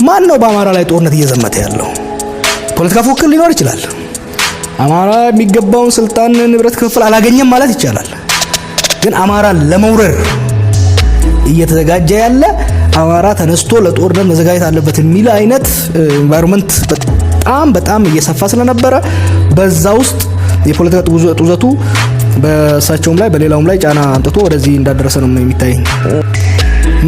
ማን ነው በአማራ ላይ ጦርነት እየዘመተ ያለው? ፖለቲካ ፉክክር ሊኖር ይችላል። አማራ የሚገባውን ስልጣን ንብረት ክፍል አላገኘም ማለት ይቻላል። ግን አማራ ለመውረር እየተዘጋጀ ያለ አማራ ተነስቶ ለጦርነት መዘጋጀት አለበት የሚል አይነት ኢንቫይሮንመንት በጣም እየሰፋ ስለነበረ በዛ ውስጥ የፖለቲካ ጡዘቱ በሳቸውም ላይ በሌላውም ላይ ጫና አምጥቶ ወደዚህ እንዳደረሰ ነው የሚታየኝ።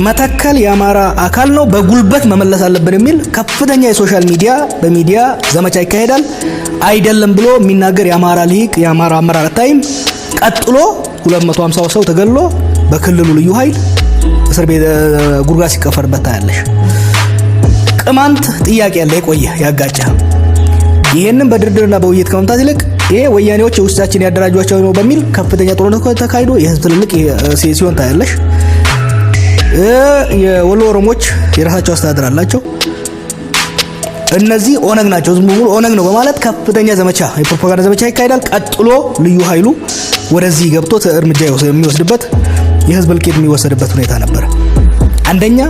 መተከል የአማራ አካል ነው በጉልበት መመለስ አለብን የሚል ከፍተኛ የሶሻል ሚዲያ በሚዲያ ዘመቻ ይካሄዳል። አይደለም ብሎ የሚናገር የአማራ ሊቅ የአማራ አመራር አታይም። ቀጥሎ 250 ሰው ተገሎ በክልሉ ልዩ ኃይል እስር ቤት ጉርጋስ ሲቀፈርበት ታያለሽ። ቅማንት ጥያቄ ያለ የቆየ ያጋጫ ይሄንን በድርድርና በውይይት ከመምታት ይልቅ ይሄ ወያኔዎች ውስጣችን ያደራጇቸው ነው በሚል ከፍተኛ ጦርነት ተካሂዶ የህዝብ ትልልቅ ሲሆን ታያለሽ። የወሎ ኦሮሞች የራሳቸው አስተዳደር አላቸው። እነዚህ ኦነግ ናቸው፣ ዝም ብሎ ኦነግ ነው በማለት ከፍተኛ ዘመቻ የፕሮፓጋንዳ ዘመቻ ይካሄዳል። ቀጥሎ ልዩ ኃይሉ ወደዚህ ገብቶ እርምጃ የሚወስድበት የህዝብ እልቂት የሚወሰድበት ሁኔታ ነበር። አንደኛ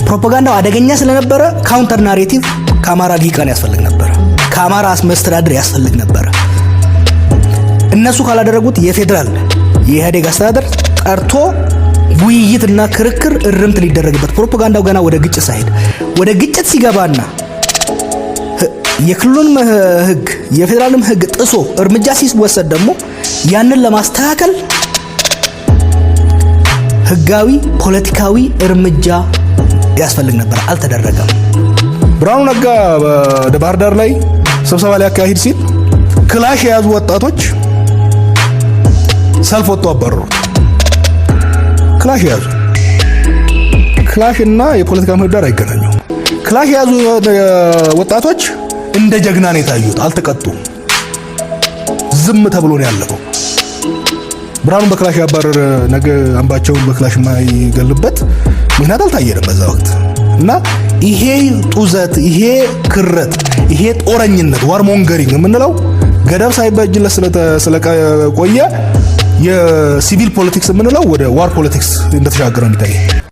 ፕሮፓጋንዳው አደገኛ ስለነበረ ካውንተር ናሬቲቭ ከአማራ ሊቃን ያስፈልግ ነበር፣ ከአማራ መስተዳድር ያስፈልግ ነበር። እነሱ ካላደረጉት የፌደራል የኢህአዴግ አስተዳደር ጠርቶ ውይይትና ክርክር እርምት ሊደረግበት ፕሮፓጋንዳው ገና ወደ ግጭት ሳይሄድ ወደ ግጭት ሲገባና የክልሉን ህግ የፌደራልም ህግ ጥሶ እርምጃ ሲወሰድ ደግሞ ያንን ለማስተካከል ህጋዊ ፖለቲካዊ እርምጃ ያስፈልግ ነበር። አልተደረገም። ብርሃኑ ነጋ በባህር ዳር ላይ ስብሰባ ላይ አካሂድ ሲል ክላሽ የያዙ ወጣቶች ሰልፍ ወጥተው አባረሩት። ክላሽ የያዙ ክላሽ እና የፖለቲካ ምህዳር አይገናኙም። ክላሽ የያዙ ወጣቶች እንደ ጀግና ነው የታዩት። አልተቀጡም። ዝም ተብሎ ነው ያለፈው። ብርሃኑ በክላሽ ያባረረ ነገ አምባቸውን በክላሽ የማይገልበት ምክንያት አልታየንም በዛ ወቅት እና ይሄ ጡዘት፣ ይሄ ክረት፣ ይሄ ጦረኝነት ዋርሞንገሪንግ የምንለው ገደብ ሳይበጅለት ስለቆየ የሲቪል ፖለቲክስ የምንለው ወደ ዋር ፖለቲክስ እንደተሻገረ ነው የሚታየው።